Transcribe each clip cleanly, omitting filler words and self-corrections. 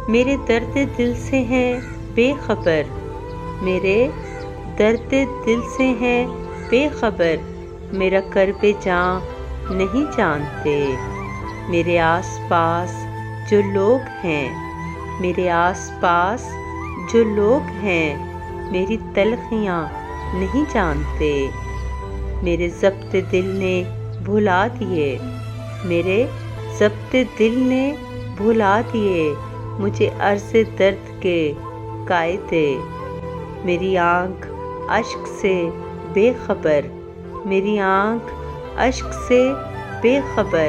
میرے درد دل سے ہیں بے خبر، میرے درد دل سے ہیں بے خبر، میرا کرب جاں نہیں جانتے۔ میرے آس پاس جو لوگ ہیں، میرے آس پاس جو لوگ ہیں، میری تلخیاں نہیں جانتے۔ میرے ضبط دل نے بھلا دیے، میرے ضبط دل نے بھلا دیے مجھے عرض درد کے قاعدے۔ میری آنکھ اشک سے بے خبر، میری آنکھ اشک سے بے خبر،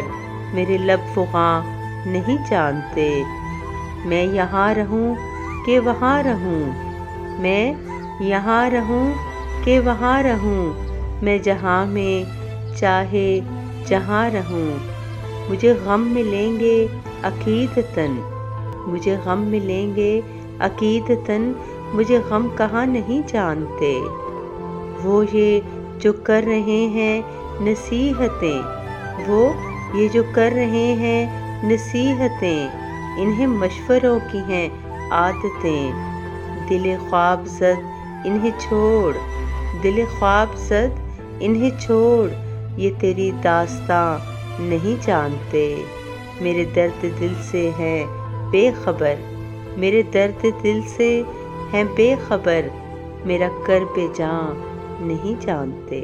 میرے لب فغاں نہیں جانتے۔ میں یہاں رہوں کہ وہاں رہوں، میں یہاں رہوں کہ وہاں رہوں، میں جہاں میں چاہے جہاں رہوں، مجھے غم ملیں گے عقیدتاً، مجھے غم ملیں گے عقیدتاً، مجھے غم کہاں نہیں جانتے۔ وہ یہ جو کر رہے ہیں نصیحتیں، وہ یہ جو کر رہے ہیں نصیحتیں، انہیں مشوروں کی ہیں عادتیں۔ دل خواب زد انہیں چھوڑ، دل خواب زد انہیں چھوڑ، یہ تیری داستاں نہیں جانتے۔ میرے درد دل سے ہیں بے خبر، میرے درد دل سے ہیں بے خبر، میرا کرب جاں نہیں جانتے۔